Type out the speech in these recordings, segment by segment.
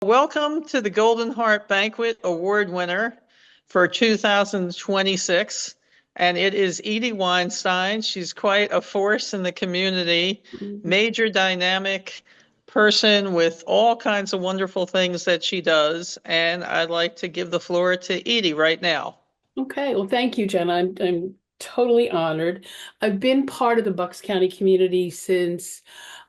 Welcome to the Golden Heart Banquet Award winner for 2026. And it is Edie Weinstein. She's quite a force in the community, major dynamic person with all kinds of wonderful things that she does. And I'd like to give the floor to Edie right now. Okay, well, thank you, Jen. I'm totally honored. I've been part of the Bucks County community since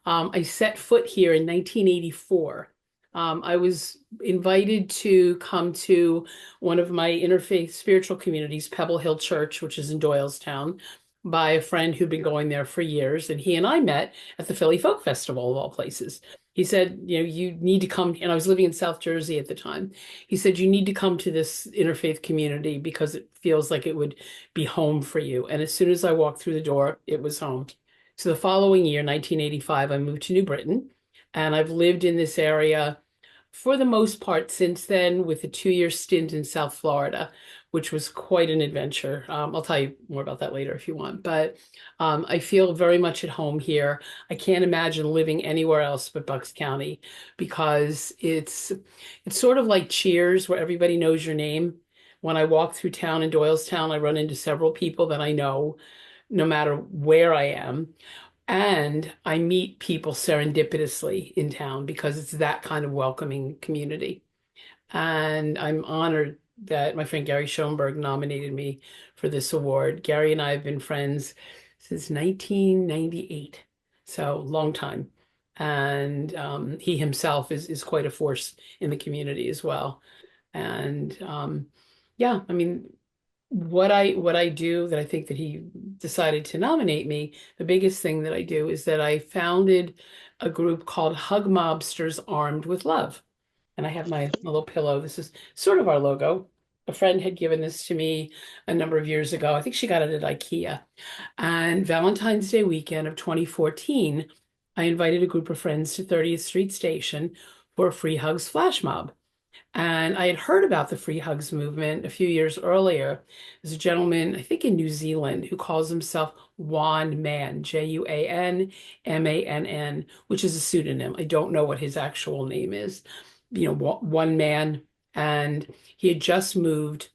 I set foot here in 1984. I was invited to come to one of my interfaith spiritual communities, Pebble Hill Church, which is in Doylestown, by a friend who'd been going there for years, and he and I met at the Philly Folk Festival of all places. He said, you need to come, and I was living in South Jersey at the time. He said, you need to come to this interfaith community because it feels like it would be home for you. And as soon as I walked through the door, it was home. So the following year, 1985, I moved to New Britain, and I've lived in this area for the most part since then, with a 2-year stint in South Florida, which was quite an adventure. I'll tell you more about that later if you want. But I feel very much at home here. I can't imagine living anywhere else but Bucks County because it's sort of like Cheers, where everybody knows your name. When I walk through town in Doylestown, I run into several people that I know, no matter where I am. And I meet people serendipitously in town because it's that kind of welcoming community. And I'm honored that my friend Gary Schoenberg nominated me for this award. Gary and I have been friends since 1998, so long time. And he himself is quite a force in the community as well. And yeah, I mean, what I do that I think that he decided to nominate me, the biggest thing that I do is that I founded a group called Hug Mobsters Armed with Love. And I have my little pillow. This is sort of our logo. A friend had given this to me a number of years ago. I think she got it at IKEA. And Valentine's Day weekend of 2014, I invited a group of friends to 30th Street Station for a free hugs flash mob. And I had heard about the free hugs movement a few years earlier. There's a gentleman, I think in New Zealand, who calls himself Juan Man, Juanmann, which is a pseudonym. I don't know what his actual name is. One man. And he had just moved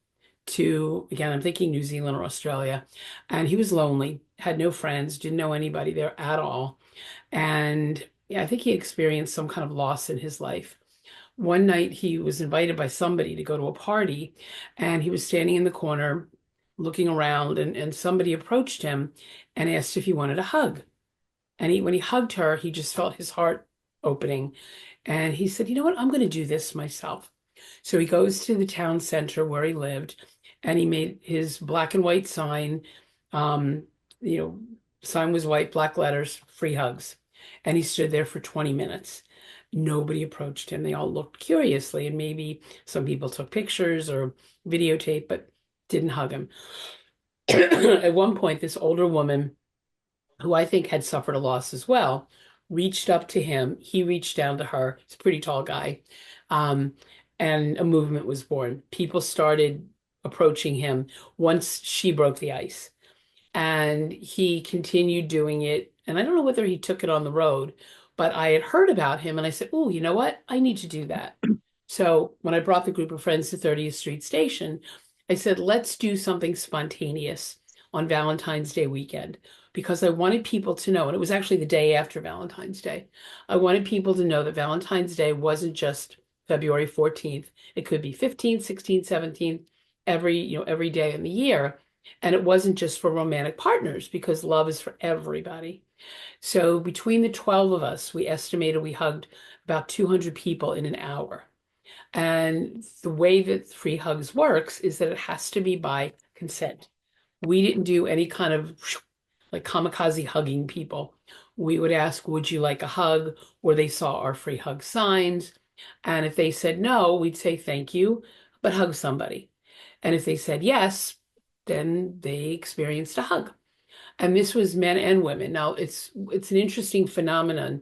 to, again, I'm thinking New Zealand or Australia, and he was lonely, had no friends, didn't know anybody there at all. And yeah, I think he experienced some kind of loss in his life. One night he was invited by somebody to go to a party, and he was standing in the corner looking around, and somebody approached him and asked if he wanted a hug. And when he hugged her, he just felt his heart opening. And he said, you know what, I'm going to do this myself. So he goes to the town center where he lived, and he made his black and white sign. Um, you know, sign was white, black letters, free hugs. And he stood there for 20 minutes. Nobody approached him. They all looked curiously, and maybe some people took pictures or videotape, but didn't hug him. At one point, this older woman, who I think had suffered a loss as well, reached up to him. He reached down to her. He's a pretty tall guy. Um, and a movement was born. People started approaching him once she broke the ice. And he continued doing it. And I don't know whether he took it on the road, but I had heard about him and I said, oh, you know what? I need to do that. So when I brought the group of friends to 30th Street Station, I said, let's do something spontaneous on Valentine's Day weekend because I wanted people to know, and it was actually the day after Valentine's Day. I wanted people to know that Valentine's Day wasn't just February 14th. It could be 15th, 16th, 17th, every day in the year. And it wasn't just for romantic partners because love is for everybody. So between the 12 of us, we estimated we hugged about 200 people in an hour. And the way that free hugs works is that it has to be by consent. We didn't do any kind of like kamikaze hugging people. We would ask, would you like a hug? Or they saw our free hug signs. And if they said no, we'd say thank you, but hug somebody. And if they said yes, then they experienced a hug. And this was men and women. Now it's an interesting phenomenon.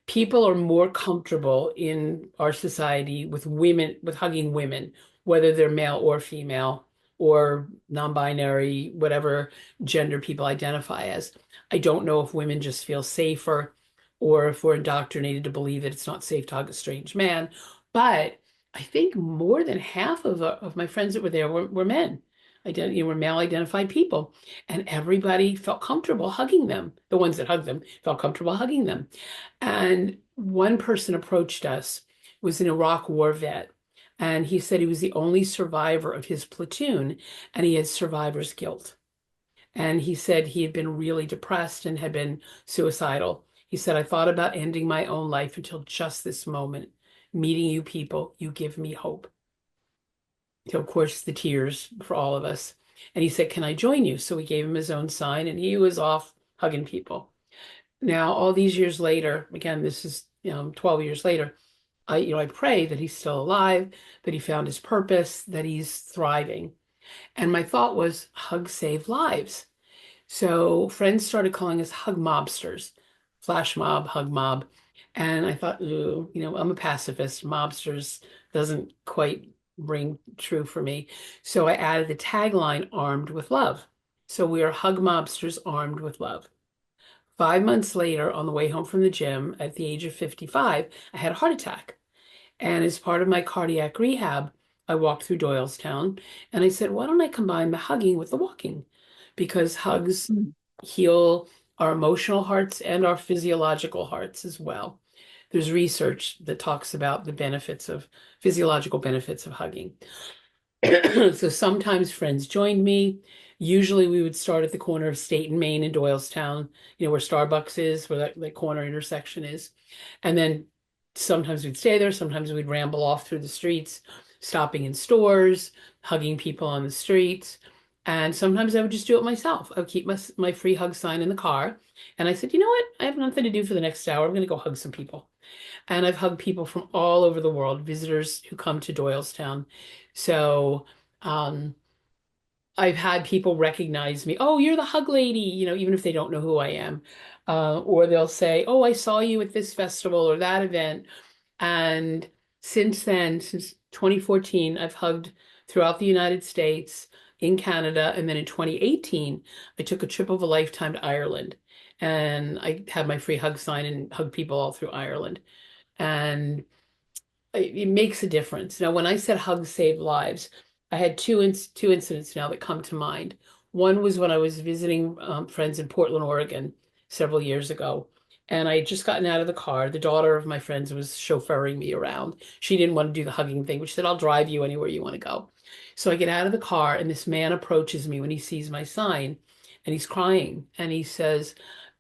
People are more comfortable in our society with women, with hugging women, whether they're male or female or non-binary, whatever gender people identify as. I don't know if women just feel safer or if we're indoctrinated to believe that it's not safe to hug a strange man. But I think more than half of my friends that were there were men. Were male identified people. And everybody felt comfortable hugging them. The ones that hugged them felt comfortable hugging them. And one person approached us, was an Iraq war vet. And he said he was the only survivor of his platoon and he had survivor's guilt. And he said he had been really depressed and had been suicidal. He said, I thought about ending my own life until just this moment. Meeting you people, you give me hope. So, of course, the tears for all of us. And he said, can I join you? So we gave him his own sign and he was off hugging people. Now, all these years later, again, this is, 12 years later, I pray that he's still alive, that he found his purpose, that he's thriving. And my thought was, hugs save lives. So friends started calling us hug mobsters, flash mob, hug mob. And I thought, ooh, I'm a pacifist. Mobsters doesn't quite ring true for me. So I added the tagline, armed with love. So we are hug mobsters armed with love. 5 months later, on the way home from the gym at the age of 55, I had a heart attack. And as part of my cardiac rehab, I walked through Doylestown and I said, why don't I combine the hugging with the walking? Because hugs Mm. heal our emotional hearts and our physiological hearts as well. There's research that talks about the benefits of physiological benefits of hugging. So sometimes friends joined me. Usually we would start at the corner of State and Main in Doylestown, where Starbucks is, where that corner intersection is. And then sometimes we'd stay there, sometimes we'd ramble off through the streets, stopping in stores, hugging people on the streets. And sometimes I would just do it myself. I would keep my free hug sign in the car. And I said, you know what? I have nothing to do for the next hour. I'm going to go hug some people. And I've hugged people from all over the world, visitors who come to Doylestown. So um, I've had people recognize me. Oh, you're the hug lady, even if they don't know who I am. Or they'll say, oh, I saw you at this festival or that event. And since then, since 2014, I've hugged throughout the United States, in Canada, and then in 2018, I took a trip of a lifetime to Ireland. And I had my free hug sign and hugged people all through Ireland. And it makes a difference. Now, when I said hugs save lives, I had two incidents now that come to mind. One was when I was visiting friends in Portland, Oregon, several years ago, and I had just gotten out of the car. The daughter of my friends was chauffeuring me around. She didn't want to do the hugging thing, but she said, "I'll drive you anywhere you want to go." So I get out of the car, and this man approaches me when he sees my sign, and he's crying, and he says,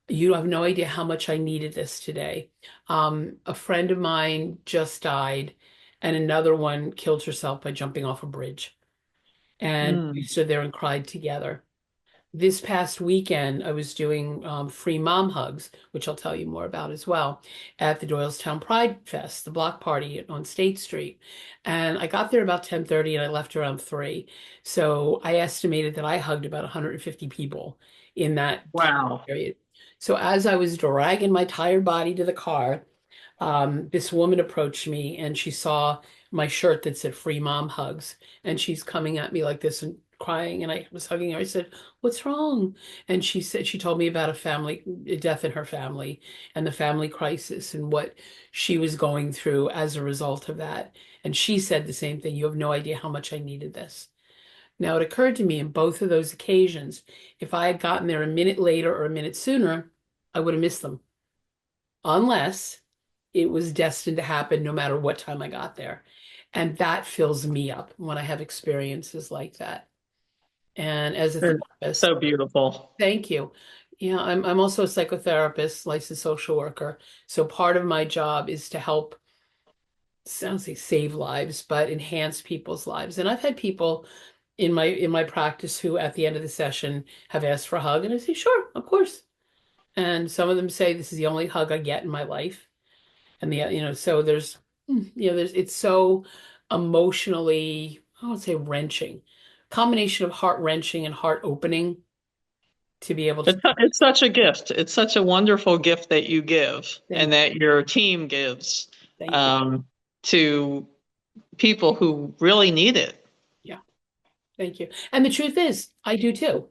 you have no idea how much I needed this today. A friend of mine just died, and another one killed herself by jumping off a bridge. And we Mm. stood there and cried together. This past weekend, I was doing free mom hugs, which I'll tell you more about as well, at the Doylestown Pride Fest, the block party on State Street. And I got there about 10:30 and I left around 3. So I estimated that I hugged about 150 people in that time Wow. period. So as I was dragging my tired body to the car, this woman approached me and she saw my shirt that said free mom hugs. And she's coming at me like this and crying. And I was hugging her. I said, what's wrong? And she told me about a death in her family and the family crisis and what she was going through as a result of that. And she said the same thing. You have no idea how much I needed this. Now, it occurred to me in both of those occasions, if I had gotten there a minute later or a minute sooner, I would have missed them, unless it was destined to happen no matter what time I got there. And that fills me up when I have experiences like that. And as a They're therapist, so beautiful. thank you. Yeah, I'm also a psychotherapist, licensed social worker. So part of my job is to help, sounds like save lives, but enhance people's lives. And I've had people in my practice who at the end of the session have asked for a hug, and I say, sure, of course. And some of them say this is the only hug I get in my life. And so it's so emotionally, I would say wrenching, combination of heart wrenching and heart opening to be able to. It's such a gift. It's such a wonderful gift that you give Thank and that your team gives thank you. um, to people who really need it. Yeah, thank you. And the truth is, I do too.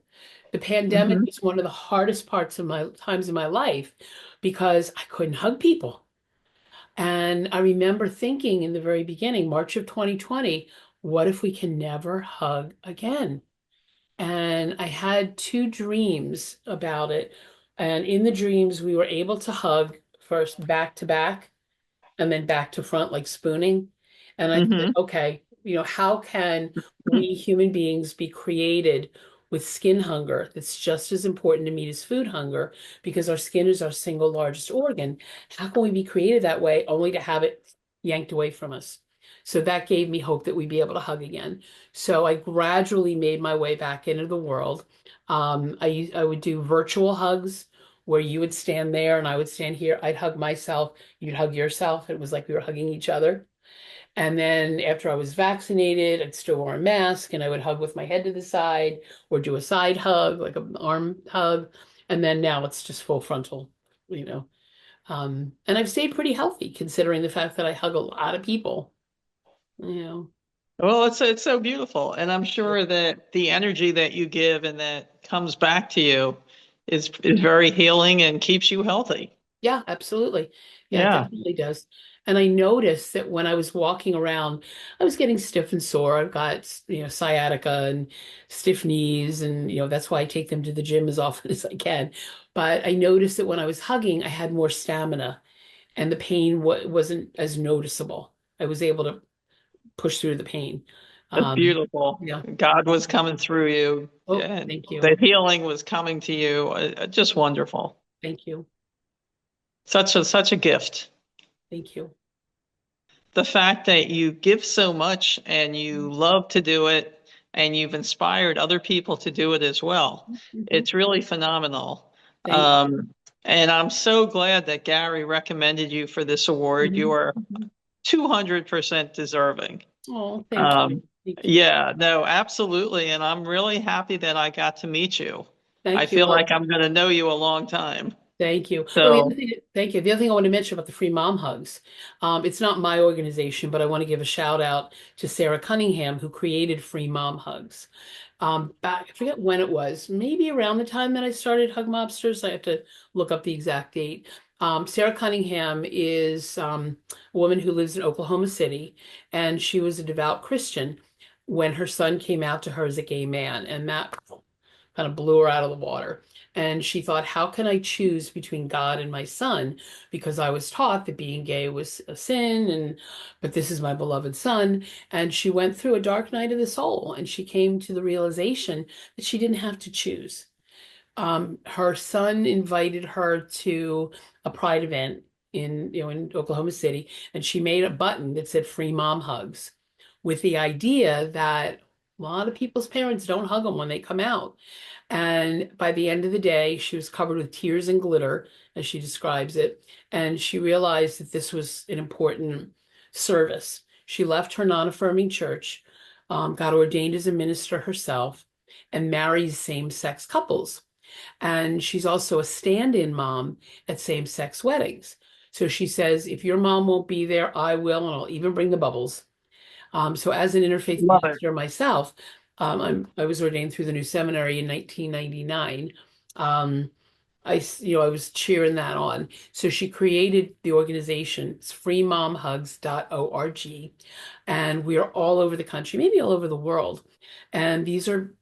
The pandemic Hmm. was one of the hardest parts of my times in my life because I couldn't hug people. And I remember thinking in the very beginning, March of 2020, what if we can never hug again? And I had two dreams about it. And in the dreams, we were able to hug first back to back and then back to front, like spooning. And I thought, Hmm. okay, how can we human beings be created with skin hunger that's just as important to meet as food hunger because our skin is our single largest organ? How can we be created that way only to have it yanked away from us? So that gave me hope that we'd be able to hug again. So I gradually made my way back into the world. I would do virtual hugs where you would stand there and I would stand here. I'd hug myself, you'd hug yourself. It was like we were hugging each other. And then after I was vaccinated, I'd still wear a mask and I would hug with my head to the side or do a side hug, like an arm hug. And then now it's just full frontal, you know. And I've stayed pretty healthy considering the fact that I hug a lot of people, you know. Well, it's so beautiful, and I'm sure that the energy that you give and that comes back to you is very healing and keeps you healthy. Yeah, absolutely. Yeah, it Yeah, definitely does. And I noticed that when I was walking around, I was getting stiff and sore. I've got, sciatica and stiff knees, and that's why I take them to the gym as often as I can. But I noticed that when I was hugging, I had more stamina, and the pain wasn't as noticeable. I was able to push through the pain. that's Um, beautiful. yeah. God was coming through you, Oh, and thank you. the healing was coming to you. Just wonderful. Thank you. Such a gift. Thank you. The fact that you give so much and you love to do it and you've inspired other people to do it as well. Mhm. It's really phenomenal. Thank you. Um, and I'm so glad that Gary recommended you for this award. You Mhm. are Mhm. 200% deserving. Oh, thank you. Um, Thank you. yeah, no, absolutely. And I'm really happy that I got to meet you. I Thank you. feel Well, like I'm going to know you a long time. thank you. Oh, So thank you. The other thing I want to mention about the free mom hugs, it's not my organization, but I want to give a shout out to Sarah Cunningham, who created free mom hugs. Back, I forget when it was, maybe around the time that I started Hug Mobsters. I have to look up the exact date. Sarah Cunningham is a woman who lives in Oklahoma City, and she was a devout Christian when her son came out to her as a gay man, and that kind of blew her out of the water. And she thought, how can I choose between God and my son? Because I was taught that being gay was a sin, but this is my beloved son. And she went through a dark night of the soul, and she came to the realization that she didn't have to choose. Her son invited her to a pride event in Oklahoma City, and she made a button that said "Free Mom Hugs," with the idea that a lot of people's parents don't hug them when they come out. And by the end of the day, she was covered with tears and glitter, as she describes it. And she realized that this was an important service. She left her non-affirming church, got ordained as a minister herself, and marries same-sex couples. And she's also a stand-in mom at same-sex weddings. So she says, if your mom won't be there, I will, and I'll even bring the bubbles. So as an interfaith love it. minister myself, I was ordained through the new seminary in 1999. Um, I was cheering that on. So she created the organization. It's freemomhugs.org. And we are all over the country, maybe all over the world. And these are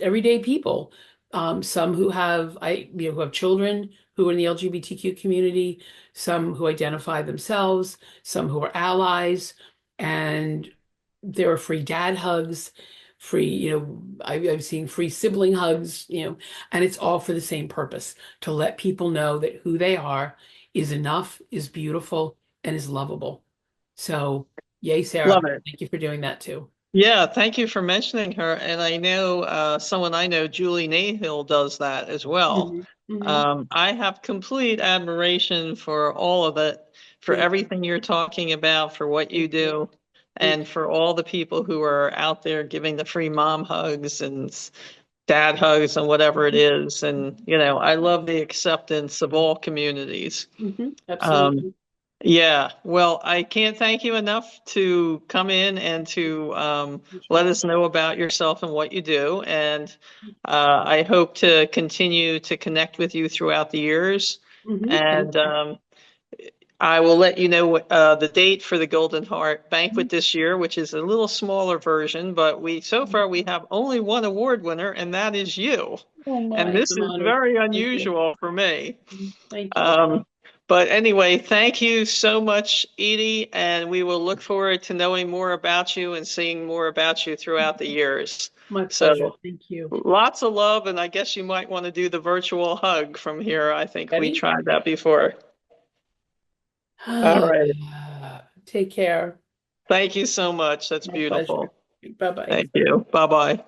everyday people. Some who have children who are in the LGBTQ community, some who identify themselves, some who are allies, and there are free dad hugs, free, I've seen free sibling hugs, and it's all for the same purpose, to let people know that who they are is enough, is beautiful, and is lovable. So, yay, Sarah. Love it. Thank you for doing that too. Yeah, thank you for mentioning her. And I know someone I know, Julie Nahill, does that as well. Mhm. Mhm. I have complete admiration for all of it, for Thank everything you're talking about, for what you thank you. do, Thank and for all the people who are out there giving the free mom hugs and dad hugs and whatever it you. is. And, I love the acceptance of all communities. Um, Absolutely. yeah, well, I can't thank you enough to come in and to Thank let you. us know about yourself and what you do. And I hope to continue to connect with you throughout the years. Thank And you. I will let you know the date for the Golden Heart banquet this year, which is a little smaller version, but so far we have only one award winner, and that is you. Oh And my, this I'm is honored. very Thank you. unusual for me. Thank you. Um, but anyway, thank you so much, Edie, and we will look forward to knowing more about you and seeing more about you throughout the years. My pleasure. So Thank you. lots of love, and I guess you might want to do the virtual hug from here. I think we Ready? tried that before. All right. Take care. Thank you so much. That's My pleasure. beautiful. Bye bye. Thank you. Bye bye.